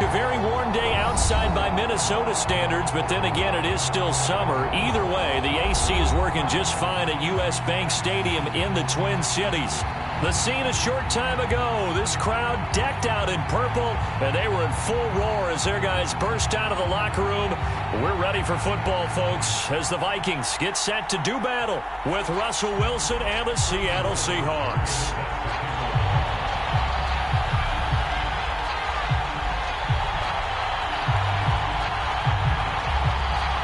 A very warm day outside by Minnesota standards, but then again, it is still summer. Either way, the AC is working just fine at U.S. Bank Stadium in the Twin Cities. The scene a short time ago, this crowd decked out in purple, and they were in full roar as their guys burst out of the locker room. We're ready for football, folks, as the Vikings get set to do battle with Russell Wilson and the Seattle Seahawks.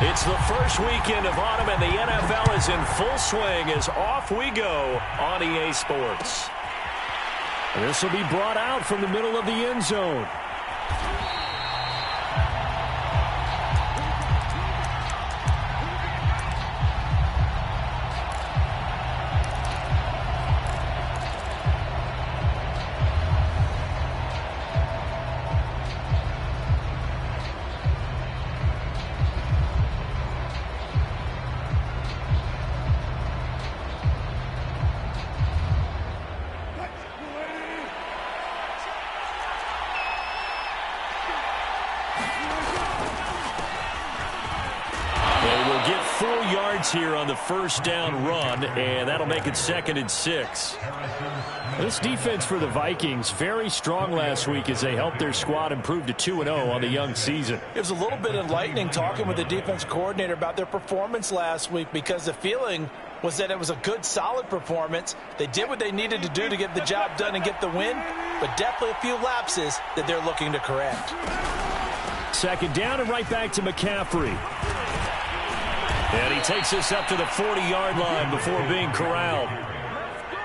It's the first weekend of autumn, and the NFL is in full swing as off we go on EA Sports. This will be brought out from the middle of the end zone. Here on the first down run, and that'll make it 2nd and 6. This defense for the Vikings, very strong last week as they helped their squad improve to 2-0 on the young season. It was a little bit enlightening talking with the defense coordinator about their performance last week, because the feeling was that it was a good, solid performance. They did what they needed to do to get the job done and get the win, but definitely a few lapses that they're looking to correct. 2nd down and right back to McCaffrey. And he takes us up to the 40-yard line before being corralled.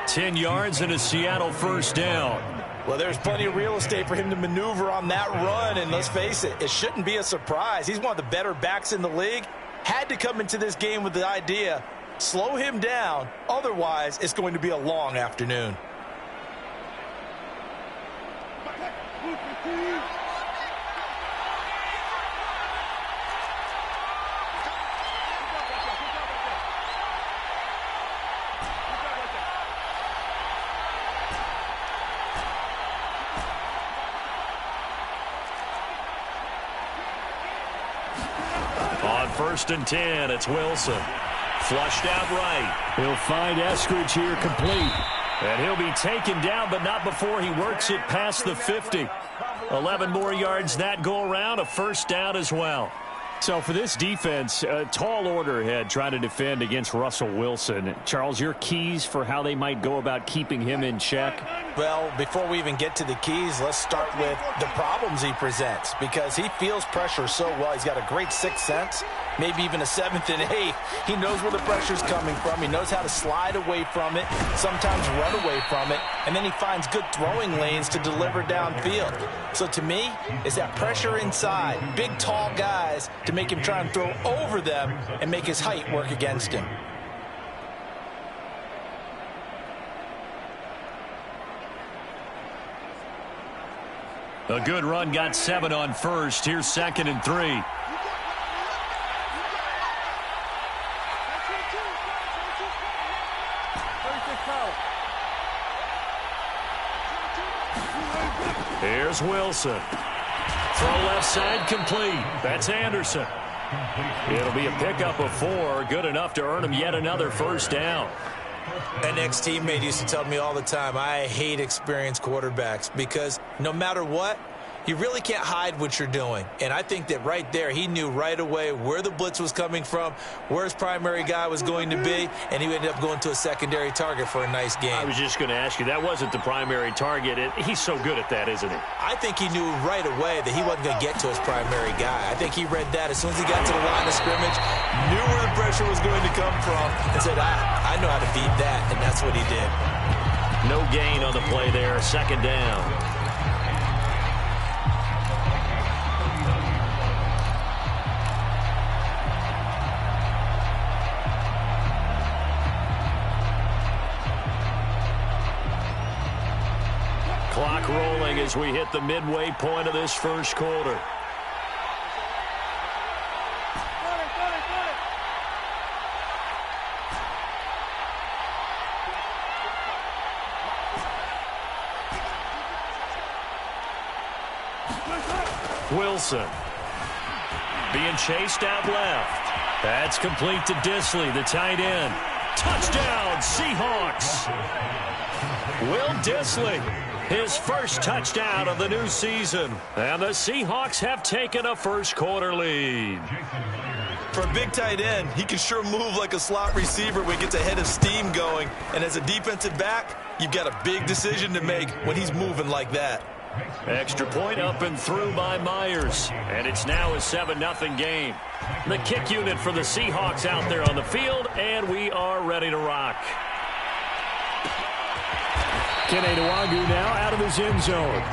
10 yards and a Seattle first down. Well, there's plenty of real estate for him to maneuver on that run, and let's face it, it shouldn't be a surprise. He's one of the better backs in the league. Had to come into this game with the idea, slow him down, otherwise it's going to be a long afternoon. On 1st and 10, it's Wilson. Flushed out right. He'll find Eskridge here complete. And he'll be taken down, but not before he works it past the 50. 11 more yards that go around, a first down as well. So for this defense, a tall order ahead trying to defend against Russell Wilson. Charles, your keys for how they might go about keeping him in check? Well, before we even get to the keys, let's start with the problems he presents, because he feels pressure so well. He's got a great sixth sense, maybe even a 7th and 8th. He knows where the pressure's coming from. He knows how to slide away from it, sometimes run away from it, and then he finds good throwing lanes to deliver downfield. So to me, it's that pressure inside, big, tall guys to make him try and throw over them and make his height work against him. A good run, got 7 on first. Here's 2nd and 3. Here's Wilson. Throw left side complete. That's Anderson. It'll be a pickup of 4. Good enough to earn him yet another first down. An ex-teammate used to tell me all the time, I hate experienced quarterbacks, because no matter what, you really can't hide what you're doing. And I think that right there, he knew right away where the blitz was coming from, where his primary guy was going to be, and he ended up going to a secondary target for a nice game. I was just going to ask you, that wasn't the primary target. He's so good at that, isn't he? I think he knew right away that he wasn't going to get to his primary guy. I think he read that as soon as he got to the line of scrimmage, knew where the pressure was going to come from, and said, I know how to beat that, and that's what he did. No gain on the play there, 2nd down. Clock rolling as we hit the midway point of this first quarter. Wilson. Being chased out left. That's complete to Dissly, the tight end. Touchdown, Seahawks. Will Dissly, his first touchdown of the new season. And the Seahawks have taken a first-quarter lead. For a big tight end, he can sure move like a slot receiver when he gets a head of steam going. And as a defensive back, you've got a big decision to make when he's moving like that. Extra point up and through by Myers. And it's now a 7-0 game. The kick unit for the Seahawks out there on the field, and we are ready to rock. Kene Nwangwu now out of his end zone.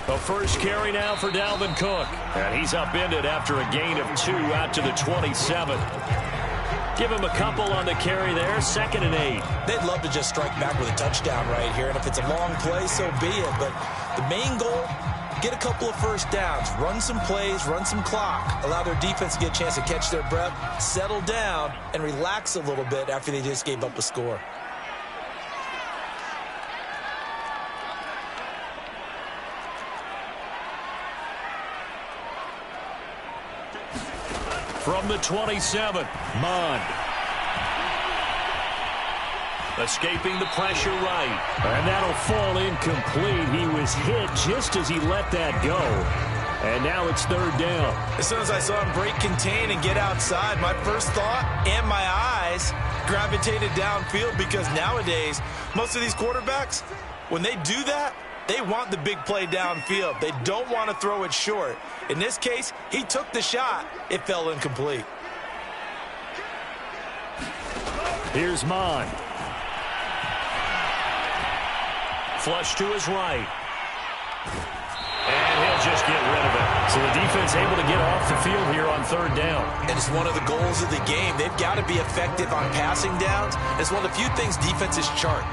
The first carry now for Dalvin Cook. And he's upended after a gain of 2 out to the 27. Give him a couple on the carry there, 2nd and 8. They'd love to just strike back with a touchdown right here. And if it's a long play, so be it. But the main goal, get a couple of first downs. Run some plays, run some clock. Allow their defense to get a chance to catch their breath, settle down, and relax a little bit after they just gave up a score. From the 27, Mond. Escaping the pressure right. And that'll fall incomplete. He was hit just as he let that go. And now it's 3rd down. As soon as I saw him break contain and get outside, my first thought and my eyes gravitated downfield, because nowadays, most of these quarterbacks, when they do that, they want the big play downfield. They don't want to throw it short. In this case, he took the shot. It fell incomplete. Here's Mond. Flush to his right. And he'll just get rid of it. So the defense able to get off the field here on 3rd down. And it's one of the goals of the game. They've got to be effective on passing downs. It's one of the few things defenses chart.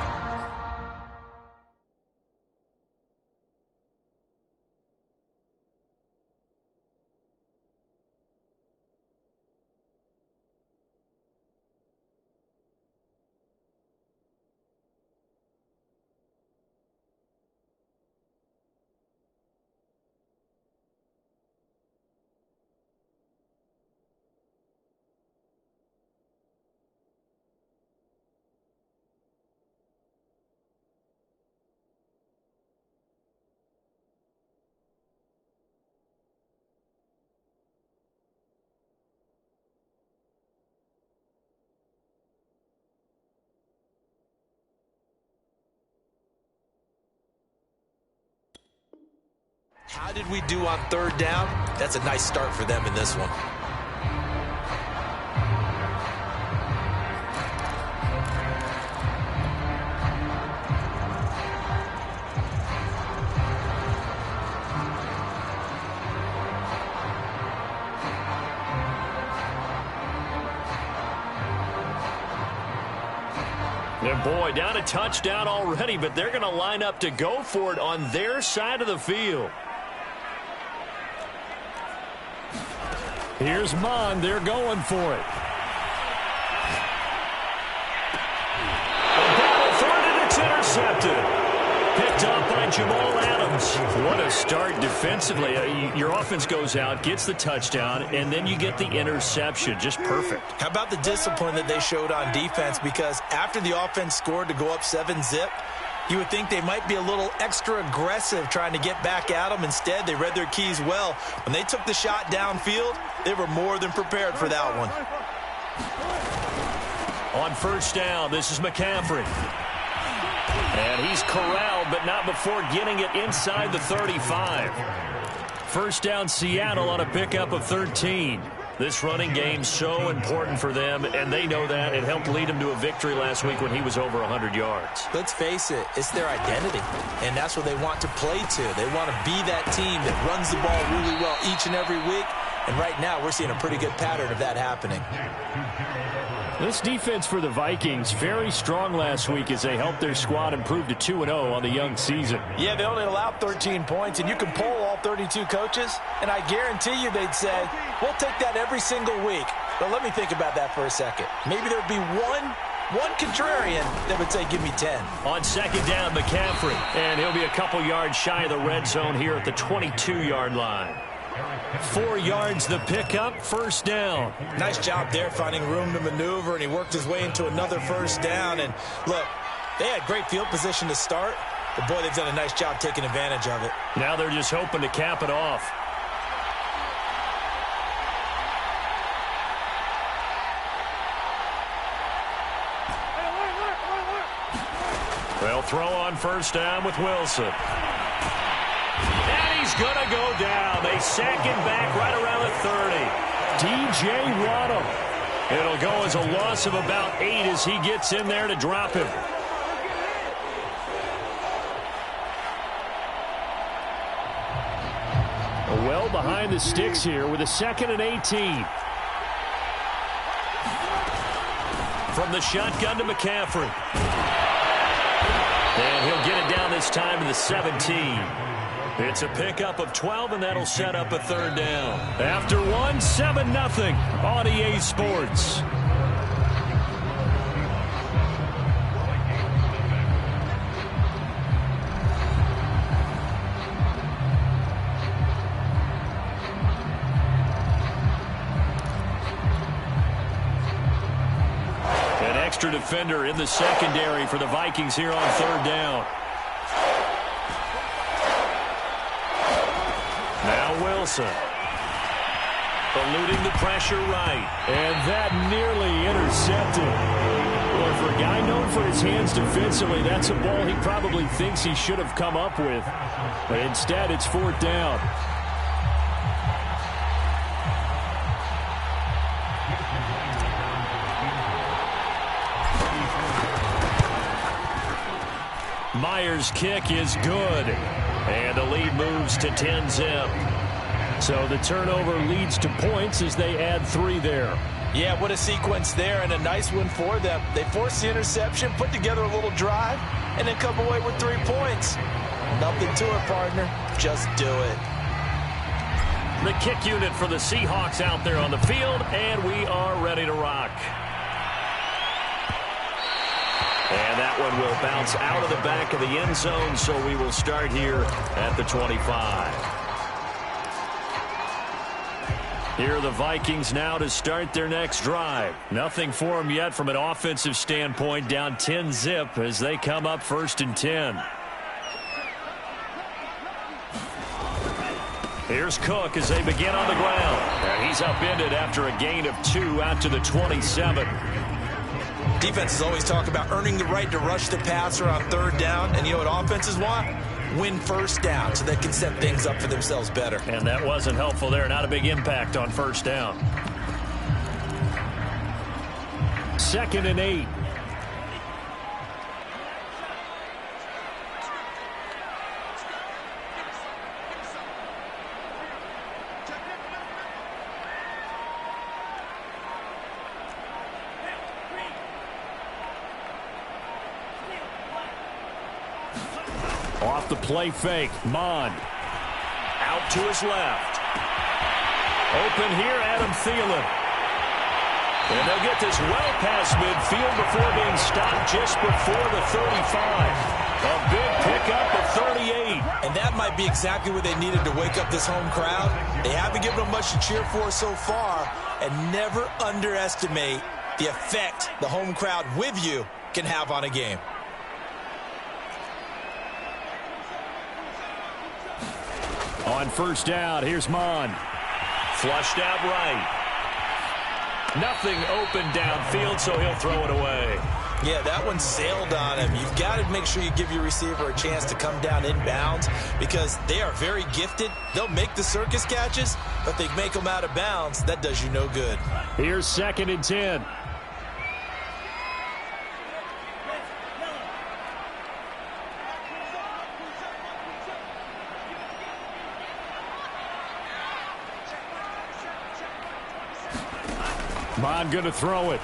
How did we do on 3rd down? That's a nice start for them in this one. And boy, down a touchdown already, but they're going to line up to go for it on their side of the field. Here's Mond. They're going for it. A battle for it, and it's intercepted. Picked up by Jamal Adams. What a start defensively. Your offense goes out, gets the touchdown, and then you get the interception. Just perfect. How about the discipline that they showed on defense? Because after the offense scored to go up 7-zip, you would think they might be a little extra aggressive trying to get back at them. Instead, they read their keys well. When they took the shot downfield, they were more than prepared for that one. On 1st down, this is McCaffrey. And he's corralled, but not before getting it inside the 35. 1st down, Seattle on a pickup of 13. This running game's so important for them, and they know that. It helped lead them to a victory last week when he was over 100 yards. Let's face it, it's their identity, and that's what they want to play to. They want to be that team that runs the ball really well each and every week, and right now we're seeing a pretty good pattern of that happening. This defense for the Vikings, very strong last week as they helped their squad improve to 2-0 on the young season. Yeah, they only allowed 13 points, and you can poll all 32 coaches, and I guarantee you they'd say, we'll take that every single week. But let me think about that for a second. Maybe there'd be one contrarian that would say, give me 10. On second down, McCaffrey, and he'll be a couple yards shy of the red zone here at the 22-yard line. 4 yards the pickup, first down. Nice job there finding room to maneuver, and he worked his way into another first down. And look, they had great field position to start, but boy, they've done a nice job taking advantage of it. Now they're just hoping to cap it off. They'll throw on first down with Wilson. And he's going to go down. They sack him back right around the 30. DJ Waddle. It'll go as a loss of about 8 as he gets in there to drop him. Well behind the sticks here with a 2nd and 18. From the shotgun to McCaffrey. And he'll get it down this time to the 17. It's a pickup of 12, and that'll set up a third down. After one, 7-0 on EA Sports. An extra defender in the secondary for the Vikings here on third down. Now Wilson. Eluding the pressure right. And that nearly intercepted. Well, for a guy known for his hands defensively, that's a ball he probably thinks he should have come up with. But instead, it's fourth down. Myers' kick is good. And the lead moves to 10-zip. So the turnover leads to points as they add 3 there. Yeah, what a sequence there, and a nice one for them. They forced the interception, put together a little drive, and then come away with 3 points. Nothing to it, partner. Just do it. The kick unit for the Seahawks out there on the field, and we are ready to rock. And that one will bounce out of the back of the end zone, so we will start here at the 25. Here are the Vikings now to start their next drive. Nothing for them yet from an offensive standpoint, down 10-zip as they come up 1st and 10. Here's Cook as they begin on the ground. And he's upended after a gain of 2 out to the 27. Defenses always talk about earning the right to rush the passer on third down. And you know what offenses want? Win first down so they can set things up for themselves better. And that wasn't helpful there. Not a big impact on first down. 2nd and 8. Off the play fake, Mond. Out to his left. Open here, Adam Thielen. And they'll get this well past midfield before being stopped just before the 35. A big pickup of 38. And that might be exactly what they needed to wake up this home crowd. They haven't given them much to cheer for so far. And never underestimate the effect the home crowd with you can have on a game. On first down, here's Mond. Flushed out right. Nothing open downfield, so he'll throw it away. Yeah, that one sailed on him. You've got to make sure you give your receiver a chance to come down inbounds because they are very gifted. They'll make the circus catches, but they make them out of bounds. That does you no good. Here's 2nd and 10. Bond going to throw it.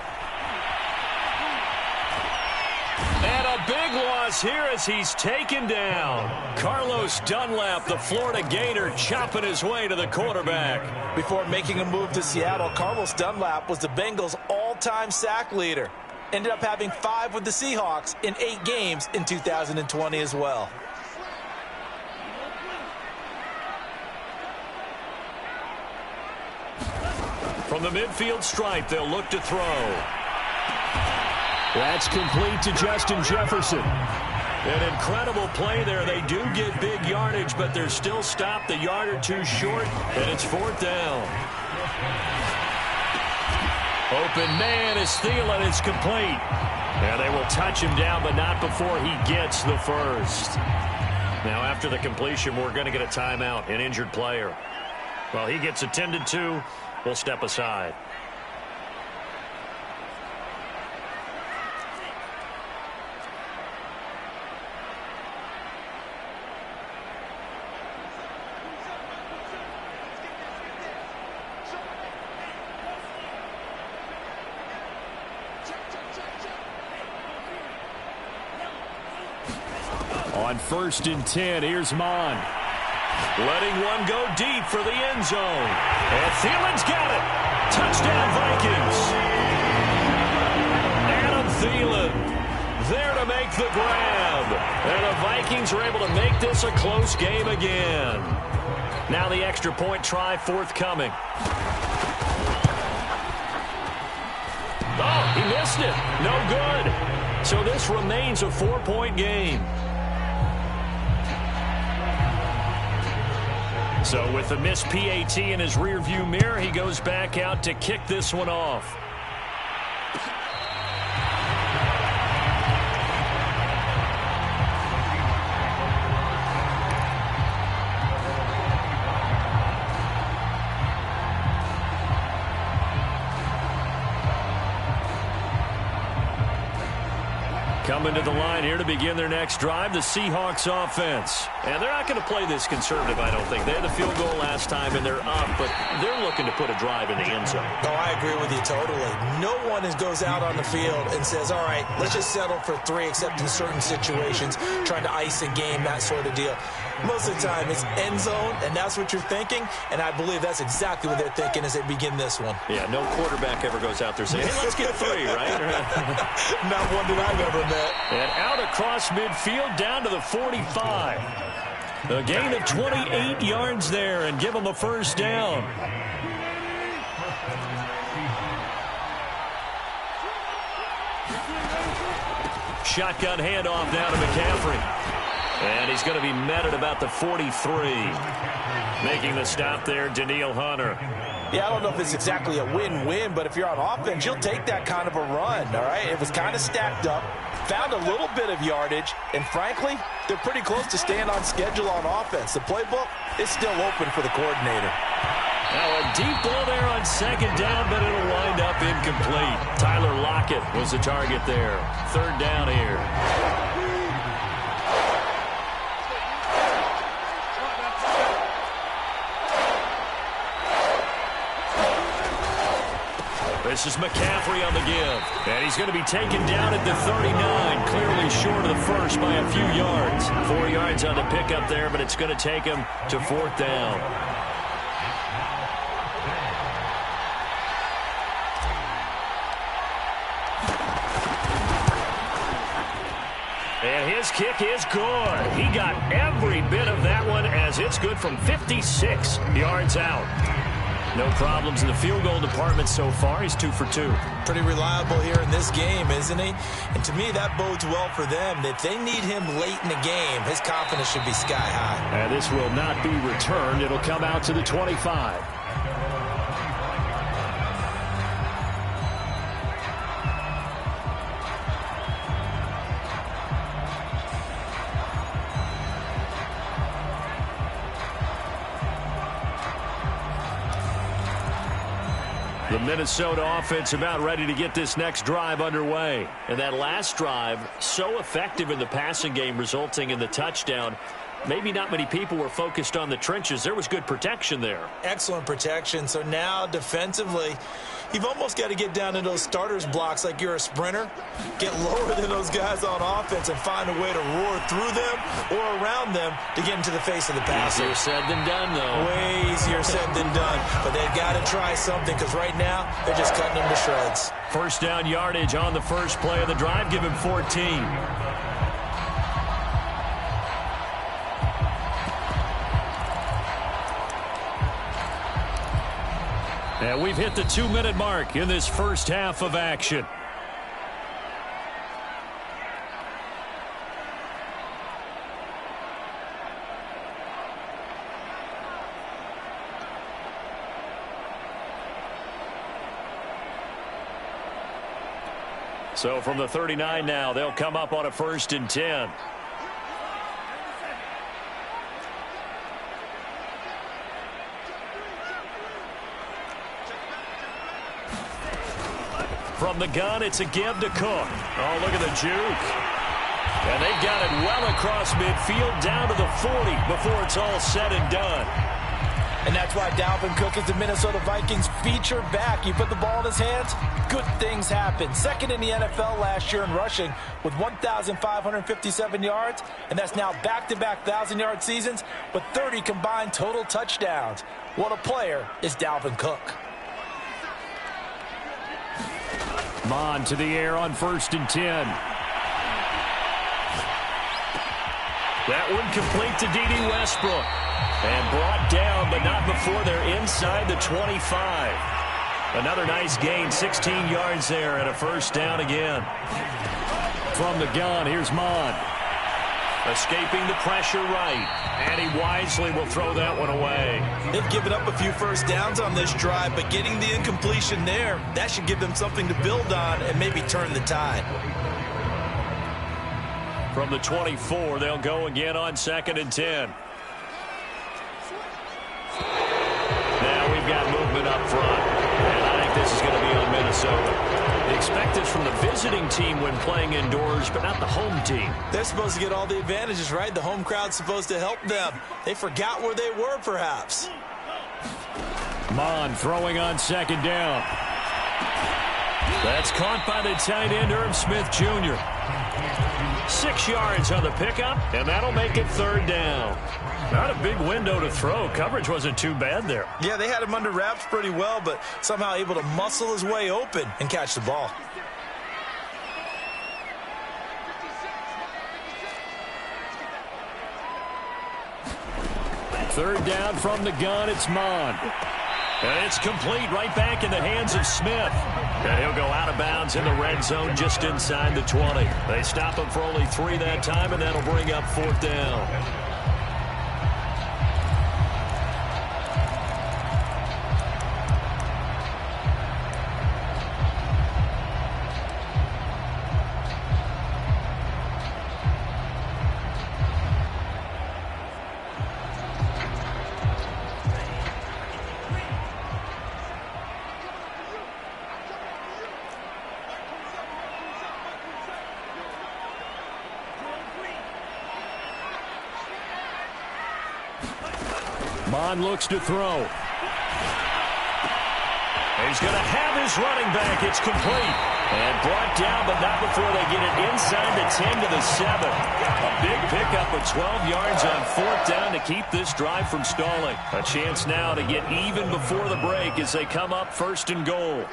And a big loss here as he's taken down. Carlos Dunlap, the Florida Gator, chopping his way to the quarterback. Before making a move to Seattle, Carlos Dunlap was the Bengals' all-time sack leader. Ended up having 5 with the Seahawks in 8 games in 2020 as well. From the midfield stripe, they'll look to throw. That's complete to Justin Jefferson. An incredible play there. They do get big yardage, but they're still stopped a yard or two short, and it's 4th down. Open man is Thielen. It's complete. And they will touch him down, but not before he gets the first. Now, after the completion, we're going to get a timeout, an injured player. Well, he gets attended to. We'll step aside. On 1st and 10, here's Mon. Letting one go deep for the end zone. And Thielen's got it. Touchdown, Vikings. Adam Thielen there to make the grab. And the Vikings are able to make this a close game again. Now the extra point try forthcoming. Oh, he missed it. No good. So this remains a 4-point game. So with the missed PAT in his rearview mirror, he goes back out to kick this one off. Coming to the line here to begin their next drive, the Seahawks offense. And they're not going to play this conservative, I don't think. They had the field goal last time, and they're up, but they're looking to put a drive in the end zone. Oh, I agree with you totally. No one goes out on the field and says, all right, let's just settle for 3, except in certain situations, trying to ice a game, that sort of deal. Most of the time, it's end zone, and that's what you're thinking, and I believe that's exactly what they're thinking as they begin this one. Yeah, no quarterback ever goes out there saying, hey, let's get 3, right? Not one that I've ever met. And out across midfield, down to the 45. A gain of 28 yards there, and give them a first down. Shotgun handoff now to McCaffrey. And he's going to be met at about the 43. Making the stop there, Danielle Hunter. Yeah, I don't know if it's exactly a win-win, but if you're on offense, you'll take that kind of a run, all right? It was kind of stacked up, found a little bit of yardage, and frankly, they're pretty close to staying on schedule on offense. The playbook is still open for the coordinator. Now a deep ball there on 2nd down, but it'll wind up incomplete. Tyler Lockett was the target there. 3rd down here. This is McCaffrey on the give. And he's going to be taken down at the 39, clearly short of the first by a few yards. 4 yards on the pickup there, but it's going to take him to 4th down. And his kick is good. He got every bit of that one as it's good from 56 yards out. No problems in the field goal department so far. He's 2 for 2. Pretty reliable here in this game, isn't he? And to me, that bodes well for them. If they need him late in the game, his confidence should be sky high. And this will not be returned. It'll come out to the 25. The Minnesota offense about ready to get this next drive underway. And that last drive, so effective in the passing game, resulting in the touchdown. Maybe not many people were focused on the trenches. There was good protection there. Excellent protection. So now defensively, you've almost got to get down to those starters blocks like you're a sprinter. Get lower than those guys on offense and find a way to roar through them or around them to get into the face of the passer. Easier said than done, though. Way easier said than done. But they've got to try something because right now they're just cutting them to shreds. First down yardage on the first play of the drive. Give him 14. And we've hit the 2-minute mark in this first half of action. So from the 39 now, they'll come up on a 1st and 10. From the gun, it's a give to Cook. Oh, look at the juke. And they've got it well across midfield down to the 40 before it's all said and done. And that's why Dalvin Cook is the Minnesota Vikings feature back. You put the ball in his hands, good things happen. Second in the NFL last year in rushing with 1,557 yards, and that's now back-to-back 1,000-yard seasons with 30 combined total touchdowns. What a player is Dalvin Cook. Mond to the air on 1st and 10. That one complete to D.D. Westbrook. And brought down, but not before they're inside the 25. Another nice gain, 16 yards there, and a first down again. From the gun, here's Mond. Escaping the pressure right. And he wisely will throw that one away. They've given up a few first downs on this drive, but getting the incompletion there, that should give them something to build on and maybe turn the tide. From the 24, they'll go again on 2nd and 10. Now we've got movement up front. And I think this is going to be on Minnesota. They expect this from the visiting team when playing indoors, but not the home team. They're supposed to get all the advantages, right? The home crowd's supposed to help them. They forgot where they were, perhaps. Mond throwing on 2nd down. That's caught by the tight end, Irv Smith Jr. 6 yards on the pickup, and that'll make it 3rd down. Not a big window to throw. Coverage wasn't too bad there. Yeah, they had him under wraps pretty well, but somehow able to muscle his way open and catch the ball. Third down from the gun, it's Mond. And it's complete right back in the hands of Smith. And he'll go out of bounds in the red zone just inside the 20. They stop him for only 3 that time, and that'll bring up 4th down. Mond looks to throw. He's going to have his running back. It's complete. And brought down, but not before they get it inside the 10 to the 7. A big pickup of 12 yards on 4th down to keep this drive from stalling. A chance now to get even before the break as they come up 1st and goal.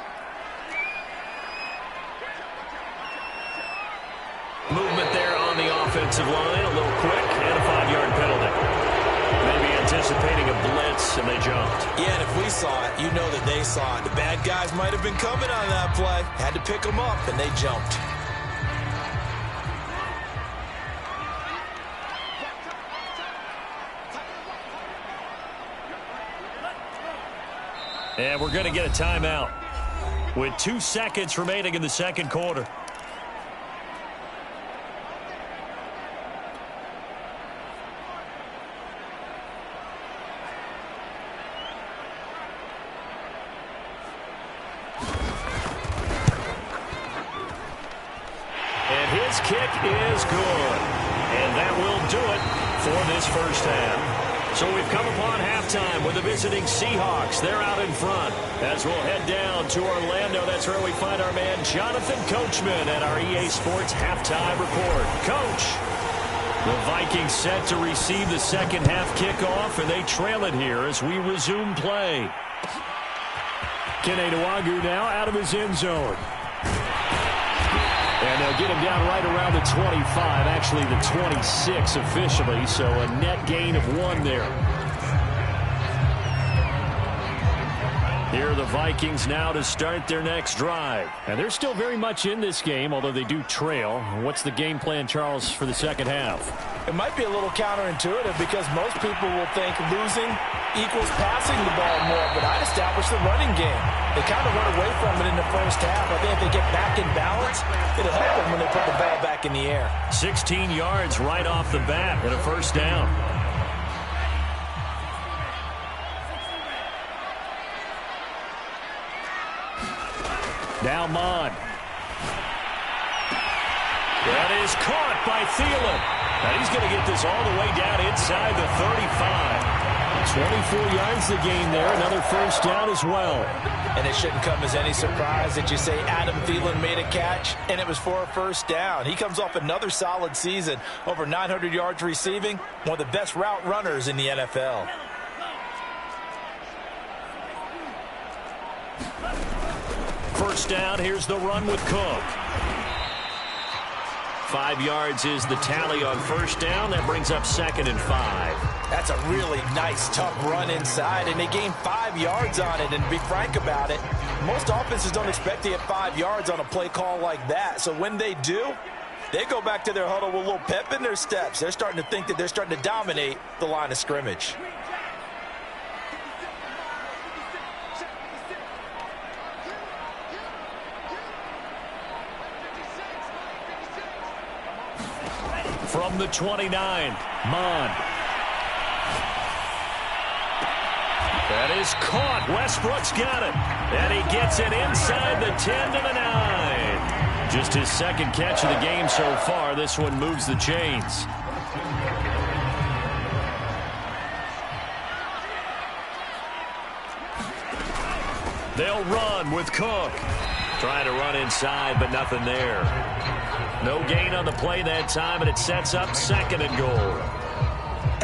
Movement there on the offensive line. A little quick and a 5-yard penalty. Maybe anticipating a blitz, and they jumped. Yeah, and if we saw it, you know that they saw it. The bad guys might have been coming on that play. Had to pick them up, and they jumped. And we're going to get a timeout with 2 seconds remaining in the second quarter. kick is good. And that will do it for this first half. So we've come upon halftime with the visiting Seahawks. They're out in front. As we'll head down to Orlando, that's where we find our man Jonathan Coachman at our EA Sports Halftime Report. Coach, the Vikings set to receive the second half kickoff, and they trail it here as we resume play. Kene Nwangwu now out of his end zone. And they'll get him down right around the 25, actually the 26 officially, so a net gain of 1 there. Here are the Vikings now to start their next drive. And they're still very much in this game, although they do trail. What's the game plan, Charles, for the second half? It might be a little counterintuitive because most people will think losing equals passing the ball more, but I'd establish the running game. They kind of run away from it in the first half. I think if they get back in balance, it'll help them when they put the ball back in the air. 16 yards right off the bat and a first down. Now Mond. That is caught by Thielen. Now he's going to get this all the way down inside the 35. 24 yards the gain there. Another first down as well. And it shouldn't come as any surprise that you say Adam Thielen made a catch, and it was for a first down. He comes off another solid season, over 900 yards receiving, one of the best route runners in the NFL. First down, here's the run with Cook. 5 yards is the tally on first down. That brings up 2nd and 5. That's a really nice, tough run inside, and they gained 5 yards on it. And to be frank about it, most offenses don't expect to get 5 yards on a play call like that. So when they do, they go back to their huddle with a little pep in their steps. They're starting to think that they're starting to dominate the line of scrimmage. From the 29, Mond. That is caught. Westbrook's got it. And he gets it inside the 10 to the 9. Just his second catch of the game so far. This one moves the chains. They'll run with Cook. Trying to run inside, but nothing there. No gain on the play that time, and it sets up 2nd and goal.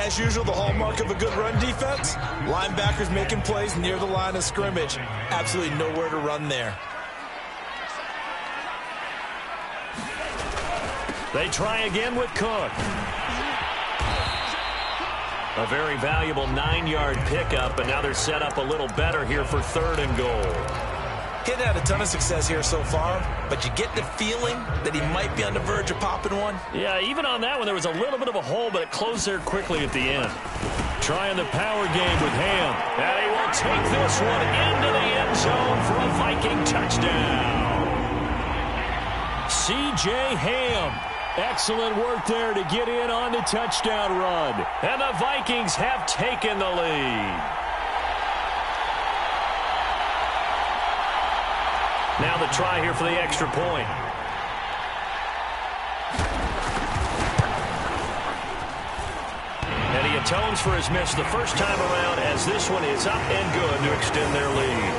As usual, the hallmark of a good run defense, linebackers making plays near the line of scrimmage. Absolutely nowhere to run there. They try again with Cook. A very valuable 9-yard pickup, and now they're set up a little better here for 3rd and goal. He's had a ton of success here so far, but you get the feeling that he might be on the verge of popping one. Yeah, even on that one, there was a little bit of a hole, but it closed there quickly at the end. Trying the power game with Ham. And he will take this one into the end zone for a Viking touchdown. C.J. Ham. Excellent work there to get in on the touchdown run. And the Vikings have taken the lead. Now the try here for the extra point. And he atones for his miss the first time around as this one is up and good to extend their lead.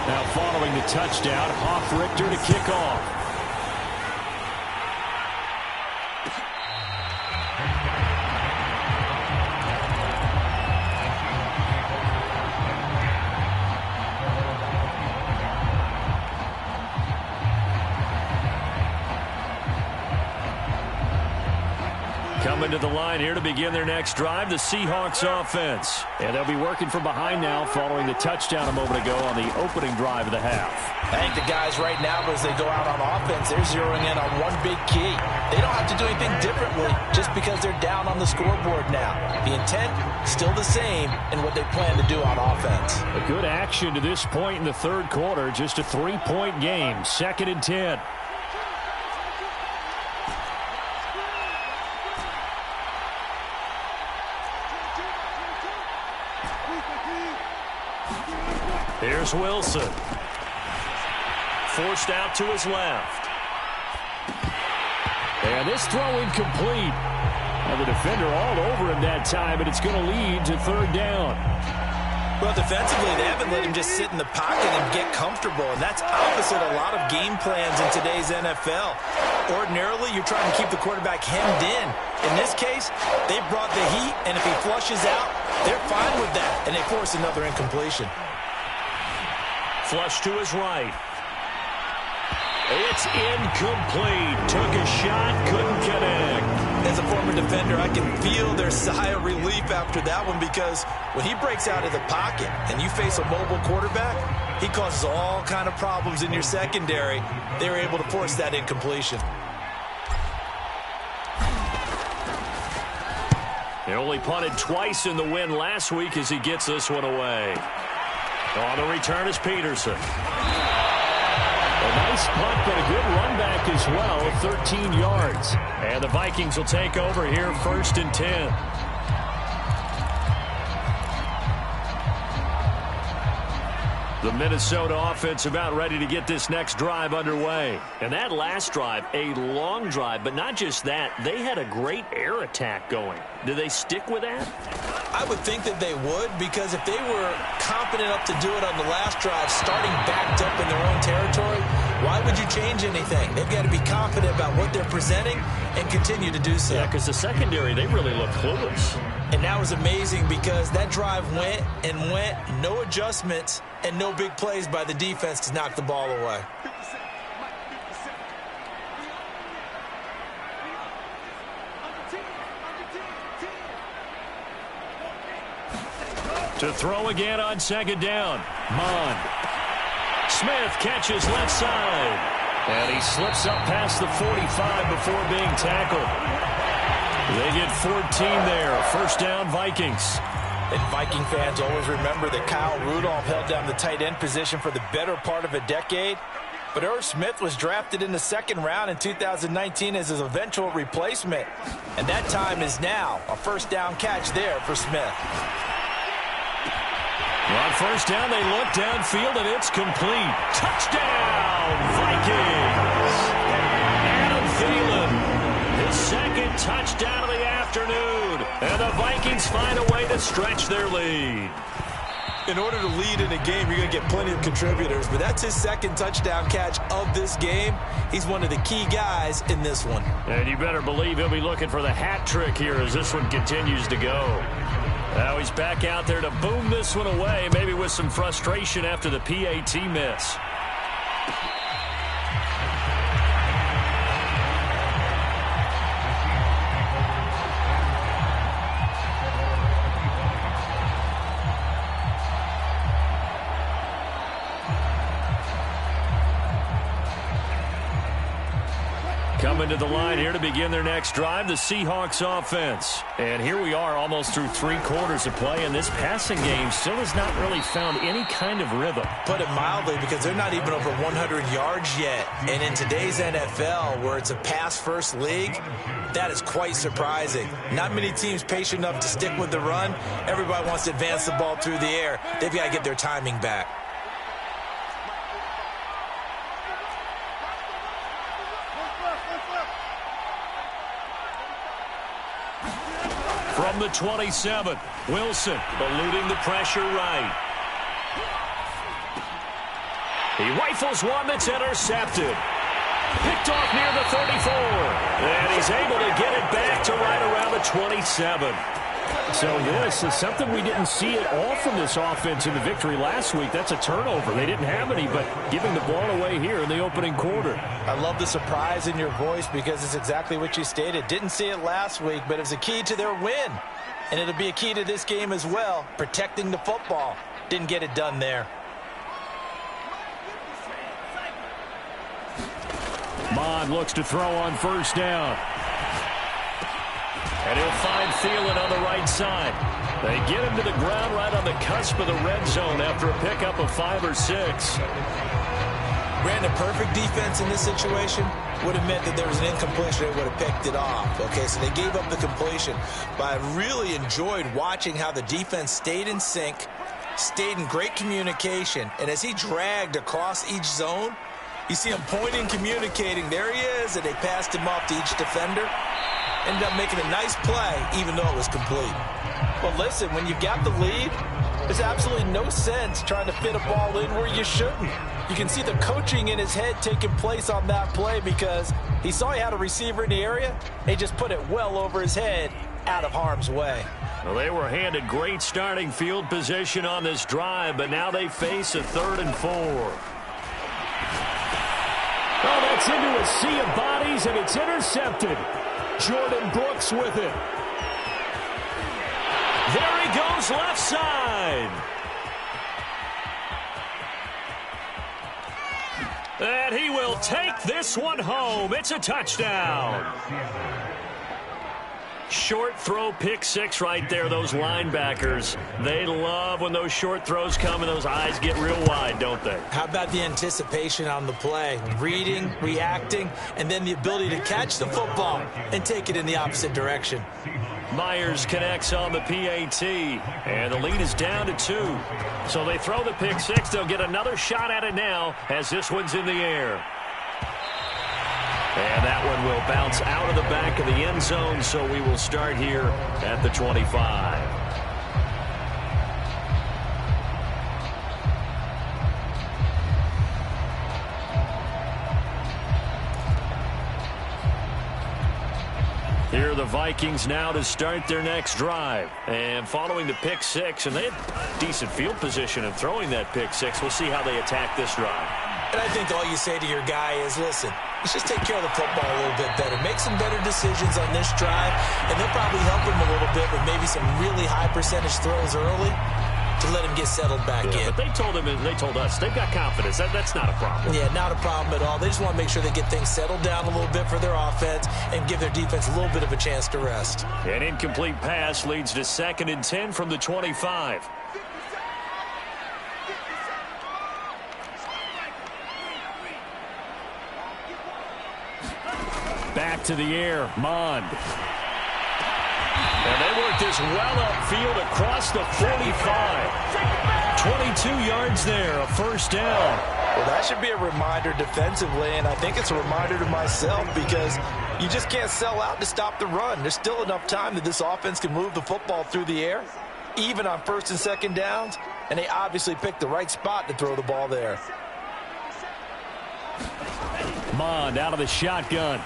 Now following the touchdown, Hofrichter to kick off. Coming to the line here to begin their next drive, the Seahawks offense. And they'll be working from behind now following the touchdown a moment ago on the opening drive of the half. I think the guys right now, as they go out on offense, they're zeroing in on one big key. They don't have to do anything differently just because they're down on the scoreboard now. The intent, still the same in what they plan to do on offense. A good action to this point in the third quarter. Just a 3-point game. 2nd and 10. Here's Wilson. Forced out to his left. And this throw incomplete. And the defender all over him that time, and it's going to lead to third down. Well, defensively, they haven't let him just sit in the pocket and get comfortable, and that's opposite a lot of game plans in today's NFL. Ordinarily, you're trying to keep the quarterback hemmed in. In this case, they brought the heat, and if he flushes out, they're fine with that, and they force another incompletion. Flush to his right. It's incomplete. Took a shot, couldn't connect. As a former defender, I can feel their sigh of relief after that one, because when he breaks out of the pocket and you face a mobile quarterback, he causes all kind of problems in your secondary. They were able to force that incompletion. He only punted twice in the win last week as he gets this one away. On the return is Peterson. A nice punt, but a good run back as well, 13 yards. And the Vikings will take over here, 1st and 10. The Minnesota offense about ready to get this next drive underway. And that last drive, a long drive, but not just that. They had a great air attack going. Do they stick with that? I would think that they would, because if they were confident enough to do it on the last drive, starting backed up in their own territory, why would you change anything? They've got to be confident about what they're presenting and continue to do so. Yeah, because the secondary, they really look clueless. And that was amazing, because that drive went and went, no adjustments, and no big plays by the defense to knock the ball away. To throw again on 2nd down. Mond. Smith catches left side. And he slips up past the 45 before being tackled. They get 14 there. 1st down, Vikings. And Viking fans always remember that Kyle Rudolph held down the tight end position for the better part of a decade. But Irv Smith was drafted in the 2nd round in 2019 as his eventual replacement. And that time is now. A 1st down catch there for Smith. On 1st down, they look downfield, and it's complete. Touchdown, Vikings! Adam Thielen, his 2nd touchdown of the afternoon. And the Vikings find a way to stretch their lead. In order to lead in a game, you're going to get plenty of contributors, but that's his 2nd touchdown catch of this game. He's one of the key guys in this one. And you better believe he'll be looking for the hat trick here as this one continues to go. Now he's back out there to boom this one away, maybe with some frustration after the PAT miss. Coming to the line here to begin their next drive, the Seahawks offense. And here we are almost through 3 quarters of play, and this passing game still has not really found any kind of rhythm. Put it mildly, because they're not even over 100 yards yet. And in today's NFL, where it's a pass-first league, that is quite surprising. Not many teams patient enough to stick with the run. Everybody wants to advance the ball through the air. They've got to get their timing back. From the 27, Wilson eluding the pressure right. He rifles one that's intercepted. Picked off near the 34. And he's able to get it back to right around the 27. So this is something we didn't see at all from this offense in the victory last week. That's a turnover. They didn't have any, but giving the ball away here in the opening quarter. I love the surprise in your voice, because it's exactly what you stated. Didn't see it last week, but it was a key to their win. And it'll be a key to this game as well, protecting the football. Didn't get it done there. Mond looks to throw on 1st down. And he'll find Thielen on the right side. They get him to the ground right on the cusp of the red zone after a pickup of 5 or 6. Brandon, perfect defense in this situation would have meant that there was an incompletion. They would have picked it off. Okay, so they gave up the completion. But I really enjoyed watching how the defense stayed in sync, stayed in great communication, and as he dragged across each zone, you see him pointing, communicating. There he is, and they passed him off to each defender. Ended up making a nice play, even though it was complete. Well, listen, when you've got the lead, there's absolutely no sense trying to fit a ball in where you shouldn't. You can see the coaching in his head taking place on that play because he saw he had a receiver in the area. They just put it well over his head, out of harm's way. Well, they were handed great starting field position on this drive, but now they face a 3rd and 4. Oh, that's into a sea of bodies, and it's intercepted. Jordan Brooks with it. There he goes, left side. And he will take this one home. It's a touchdown. Short throw, pick six right there. Those linebackers, they love when those short throws come and those eyes get real wide, don't they? How about the anticipation on the play? Reading, reacting, and then the ability to catch the football and take it in the opposite direction. Myers connects on the PAT, and the lead is down to 2. So they throw the pick six. They'll get another shot at it now as this one's in the air. And that one will bounce out of the back of the end zone, so we will start here at the 25. Here are the Vikings now to start their next drive. And following the pick six, and they had decent field position in throwing that pick six. We'll see how they attack this drive. And I think all you say to your guy is, listen, let's just take care of the football a little bit better. Make some better decisions on this drive, and they'll probably help him a little bit with maybe some really high percentage throws early to let him get settled back in. But they told him, and they told us, they've got confidence. That's not a problem. Yeah, not a problem at all. They just want to make sure they get things settled down a little bit for their offense and give their defense a little bit of a chance to rest. An incomplete pass leads to 2nd and 10 from the 25. Back to the air, Mond. And they work this well upfield across the 45. 22 yards there, a first down. Well, that should be a reminder defensively, and I think it's a reminder to myself because you just can't sell out to stop the run. There's still enough time that this offense can move the football through the air, even on 1st and 2nd downs, and they obviously picked the right spot to throw the ball there. Mond out of the shotgun.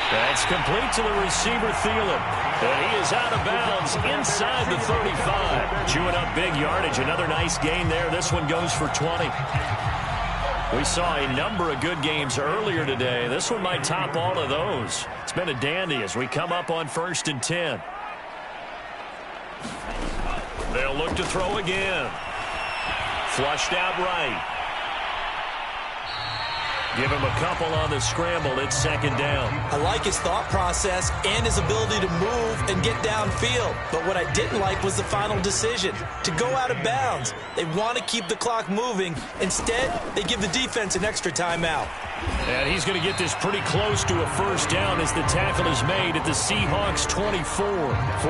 That's complete to the receiver, Thielen. And he is out of bounds inside the 35. Chewing up big yardage. Another nice gain there. This one goes for 20. We saw a number of good games earlier today. This one might top all of those. It's been a dandy as we come up on 1st and 10. They'll look to throw again. Flushed out right. Give him a couple on the scramble. It's 2nd down. I like his thought process and his ability to move and get downfield. But what I didn't like was the final decision, to go out of bounds. They want to keep the clock moving. Instead, they give the defense an extra timeout. And he's going to get this pretty close to a first down as the tackle is made at the Seahawks 24.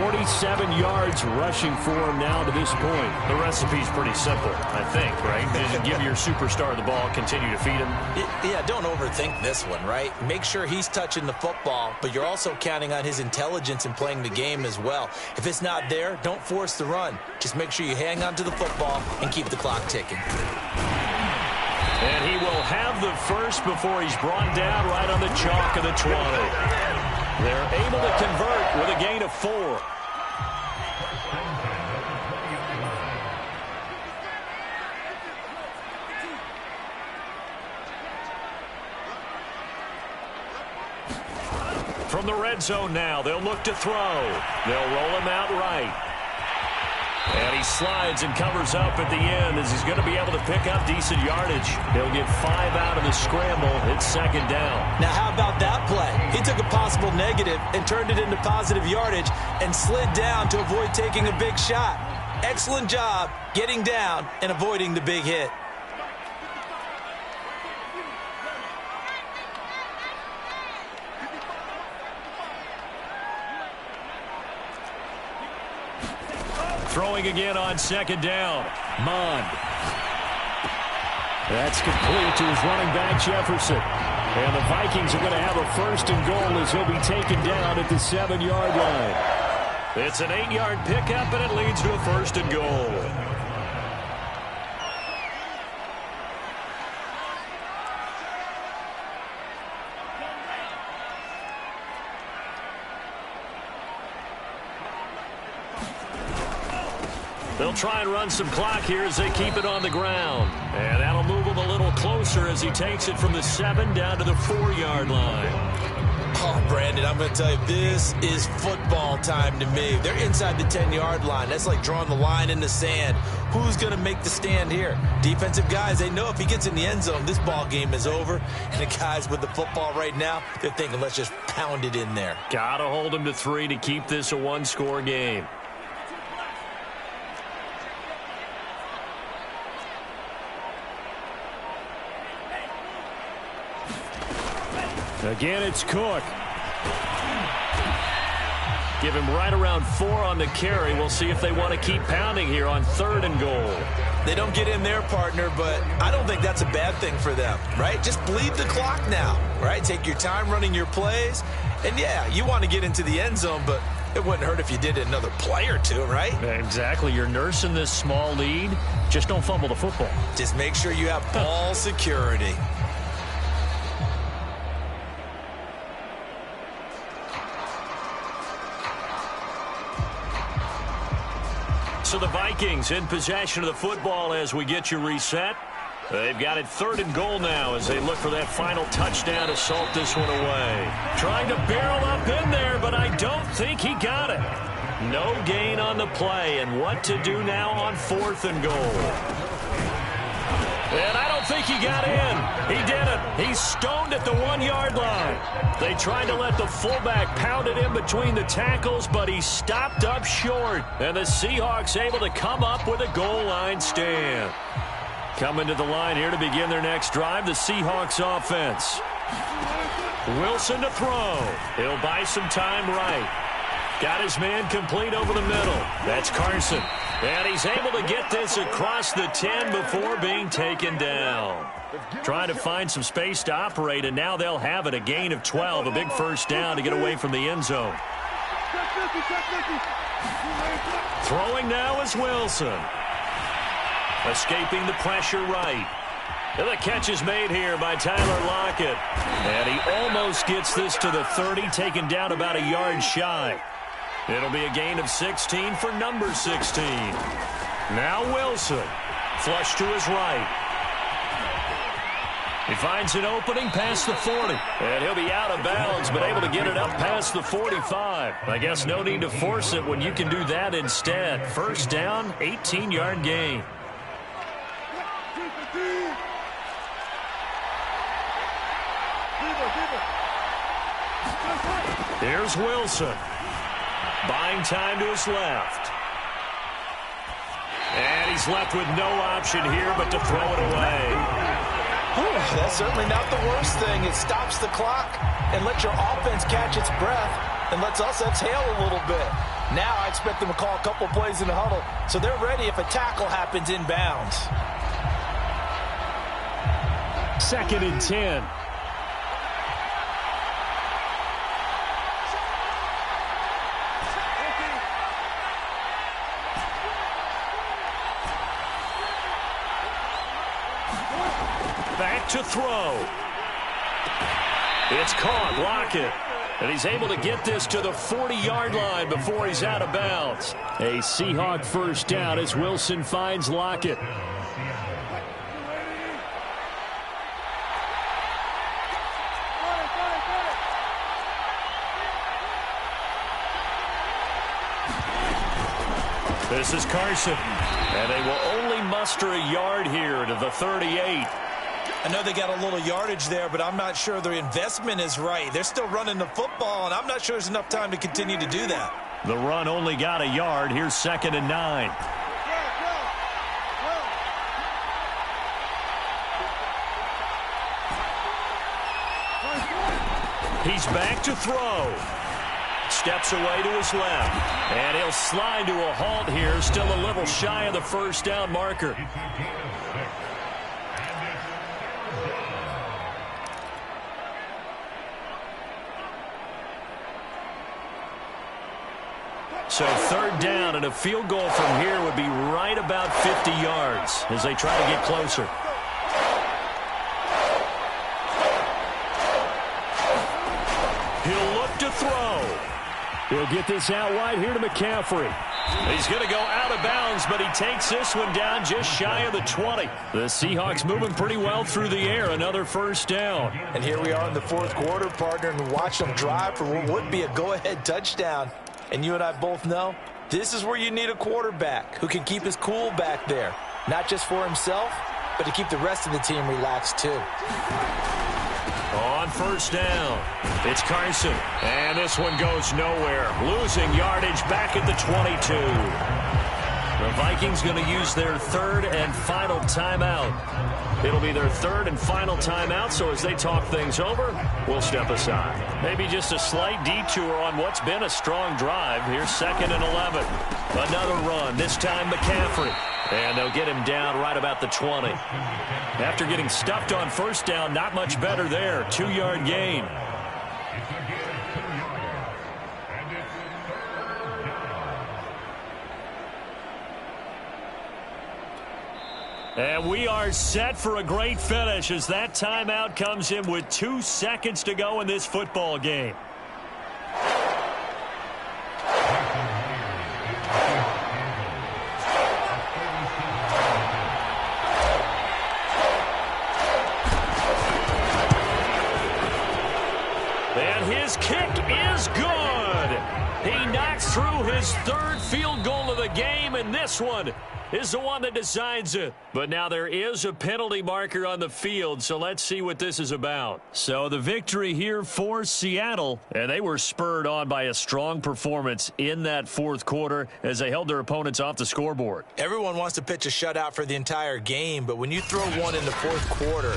47 yards rushing for him now to this point. The recipe's pretty simple, I think, right? Just give your superstar the ball, continue to feed him. Yeah, don't overthink this one, right? Make sure he's touching the football, but you're also counting on his intelligence in playing the game as well. If it's not there, don't force the run. Just make sure you hang on to the football and keep the clock ticking. And he will have the first before he's brought down right on the chalk of the 20. They're able to convert with a gain of 4. From the red zone now, they'll look to throw. They'll roll him out right. And he slides and covers up at the end as he's going to be able to pick up decent yardage. He'll get 5 out of the scramble. It's 2nd down. Now, how about that play? He took a possible negative and turned it into positive yardage and slid down to avoid taking a big shot. Excellent job getting down and avoiding the big hit. Throwing again on second down. Mond. That's complete to his running back, Jefferson. And the Vikings are going to have a first and goal as he'll be taken down at the 7-yard line. It's an 8-yard pickup, and it leads to a first and goal. They'll try and run some clock here as they keep it on the ground. And that'll move him a little closer as he takes it from the 7 down to the 4-yard line. Oh, Brandon, I'm going to tell you, this is football time to me. They're inside the 10-yard line. That's like drawing the line in the sand. Who's going to make the stand here? Defensive guys, they know if he gets in the end zone, this ball game is over. And the guys with the football right now, they're thinking, let's just pound it in there. Got to hold him to 3 to keep this a one-score game. Again, it's Cook. Give him right around 4 on the carry. We'll see if they want to keep pounding here on 3rd and goal. They don't get in their partner, but I don't think that's a bad thing for them, right? Just bleed the clock now, right? Take your time running your plays. And, yeah, you want to get into the end zone, but it wouldn't hurt if you did it another play or two, right? Exactly. You're nursing this small lead. Just don't fumble the football. Just make sure you have ball security. So the Vikings in possession of the football as we get you reset. They've got it 3rd and goal now as they look for that final touchdown to salt this one away. Trying to barrel up in there, but I don't think he got it. No gain on the play, and what to do now on 4th and goal. And I don't think he got in. He didn't. He's stoned at the 1-yard line. They tried to let the fullback pound it in between the tackles, but he stopped up short. And the Seahawks able to come up with a goal line stand. Coming to the line here to begin their next drive, the Seahawks offense. Wilson to throw. He'll buy some time right. Got his man complete over the middle. That's Carson. And he's able to get this across the 10 before being taken down. Trying to find some space to operate, and now they'll have it. A gain of 12, a big first down to get away from the end zone. Throwing now is Wilson. Escaping the pressure right. And the catch is made here by Tyler Lockett. And he almost gets this to the 30, taken down about a yard shy. It'll be a gain of 16 for number 16. Now Wilson. Flush to his right. He finds an opening past the 40. And he'll be out of bounds, but able to get it up past the 45. I guess no need to force it when you can do that instead. First down, 18-yard gain. Here's Wilson. Buying time to his left. And he's left with no option here but to throw it away. That's certainly not the worst thing. It stops the clock and lets your offense catch its breath and lets us exhale a little bit. Now I expect them to call a couple plays in the huddle so they're ready if a tackle happens inbounds. 2nd and 10. Back to throw. It's caught, Lockett. And he's able to get this to the 40-yard line before he's out of bounds. A Seahawk first down as Wilson finds Lockett. This is Carson. And they will only muster a yard here to the 38. I know they got a little yardage there, but I'm not sure their investment is right. They're still running the football, and I'm not sure there's enough time to continue to do that. The run only got a yard. Here's 2nd and 9. He's back to throw. Steps away to his left. And he'll slide to a halt here. Still a little shy of the first down marker. So third down, and a field goal from here would be right about 50 yards as they try to get closer. He'll look to throw. He'll get this out wide here to McCaffrey. He's going to go out of bounds, but he takes this one down just shy of the 20. The Seahawks moving pretty well through the air. Another first down. And here we are in the fourth quarter, partner, and watch them drive for what would be a go-ahead touchdown. And you and I both know this is where you need a quarterback who can keep his cool back there. Not just for himself, but to keep the rest of the team relaxed too. On first down, it's Carson. And this one goes nowhere. Losing yardage back at the 22. The Vikings going to use their third and final timeout. It'll be their third and final timeout, so as they talk things over, we'll step aside. Maybe just a slight detour on what's been a strong drive. Here's 2nd and 11. Another run, this time McCaffrey. And they'll get him down right about the 20. After getting stuffed on first down, not much better there. 2-yard gain. And we are set for a great finish as that timeout comes in with 2 seconds to go in this football game. And his kick is good. He knocks through his third field goal of the game, and this one is the one that decides it. But now there is a penalty marker on the field, so let's see what this is about. So the victory here for Seattle, and they were spurred on by a strong performance in that fourth quarter as they held their opponents off the scoreboard. Everyone wants to pitch a shutout for the entire game, but when you throw one in the fourth quarter,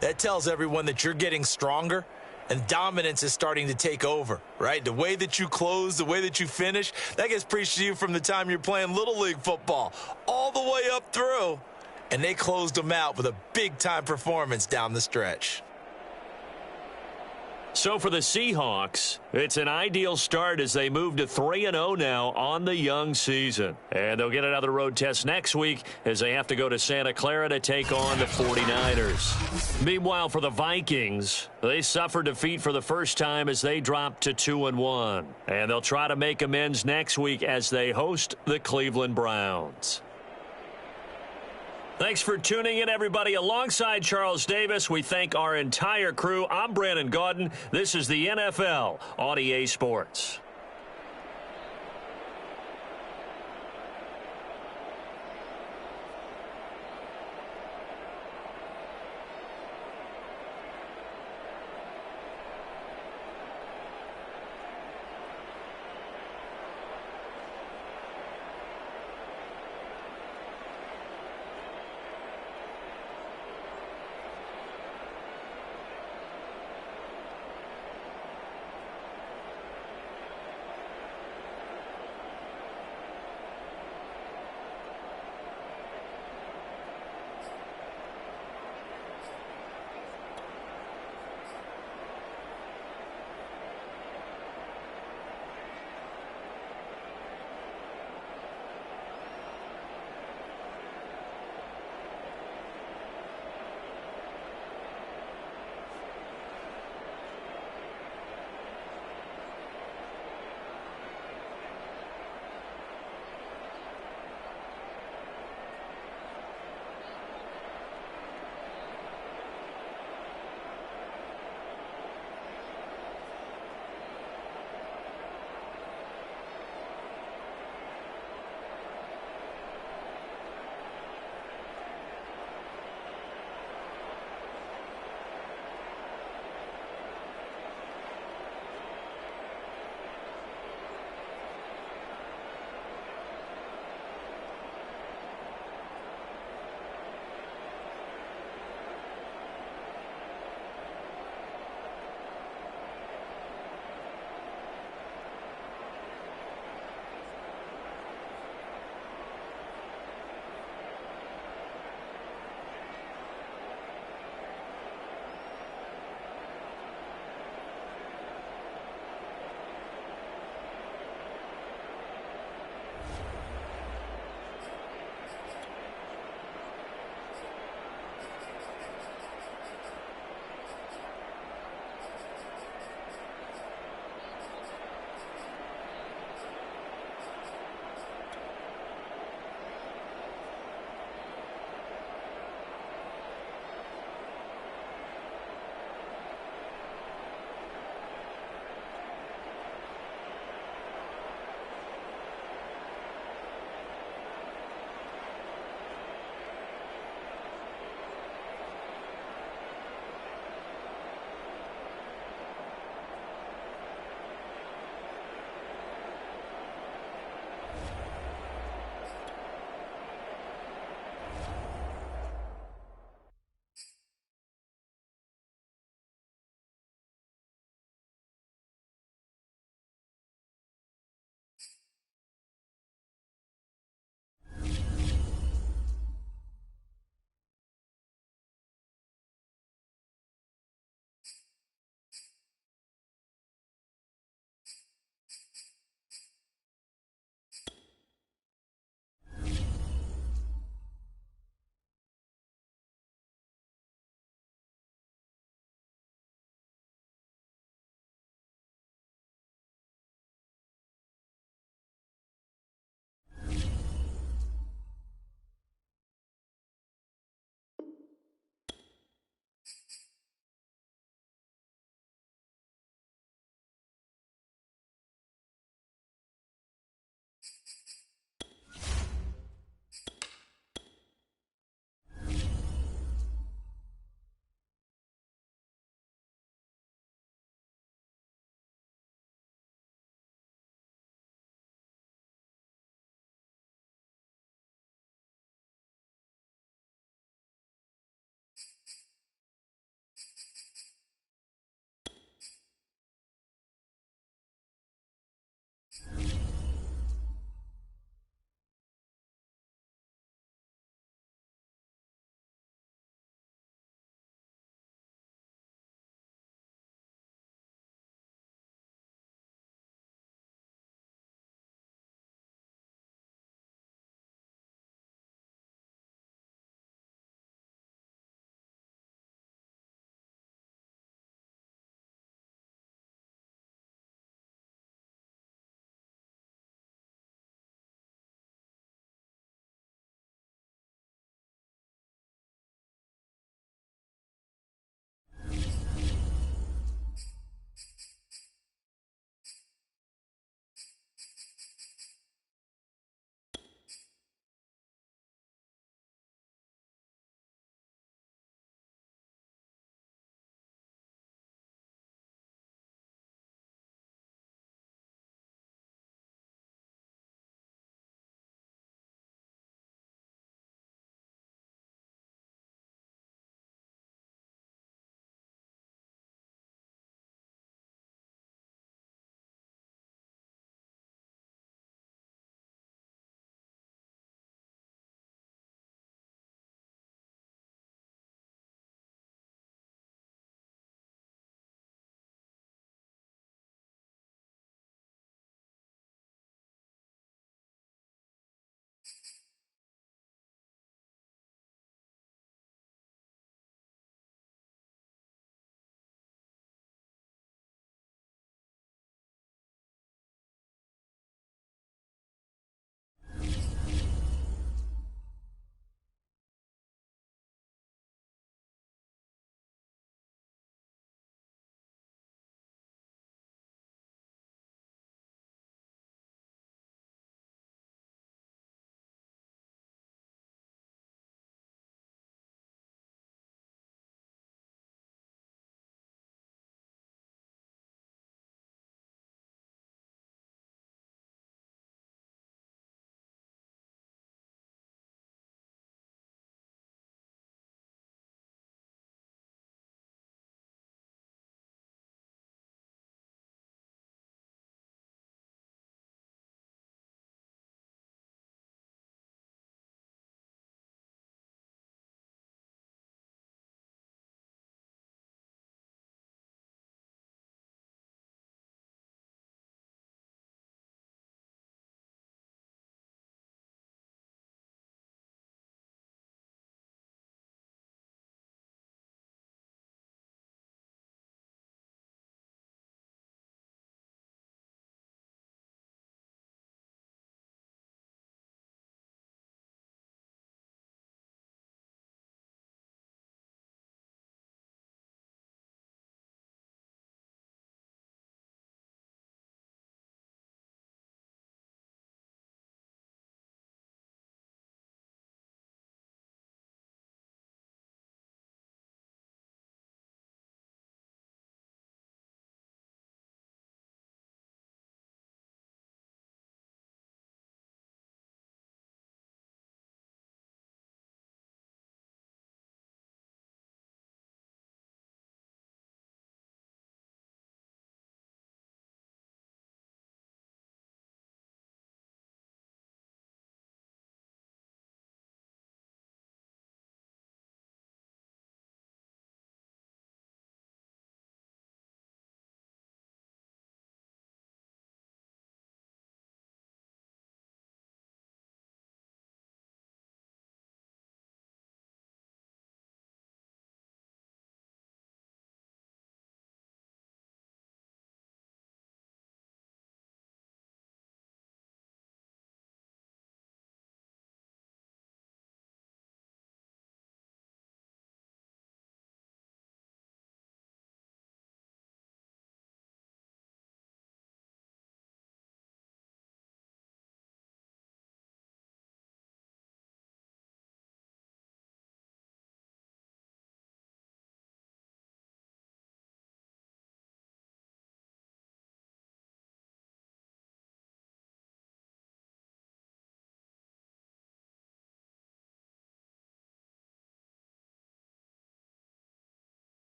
that tells everyone that you're getting stronger. And dominance is starting to take over, right? The way that you close, the way that you finish, that gets preached to you from the time you're playing Little League football all the way up through. And they closed them out with a big-time performance down the stretch. So for the Seahawks, it's an ideal start as they move to 3-0 now on the young season. And they'll get another road test next week as they have to go to Santa Clara to take on the 49ers. Meanwhile, for the Vikings, they suffered defeat for the first time as they dropped to 2-1. And they'll try to make amends next week as they host the Cleveland Browns. Thanks for tuning in, everybody. Alongside Charles Davis, we thank our entire crew. I'm Brandon Gaudin. This is the NFL on EA Sports.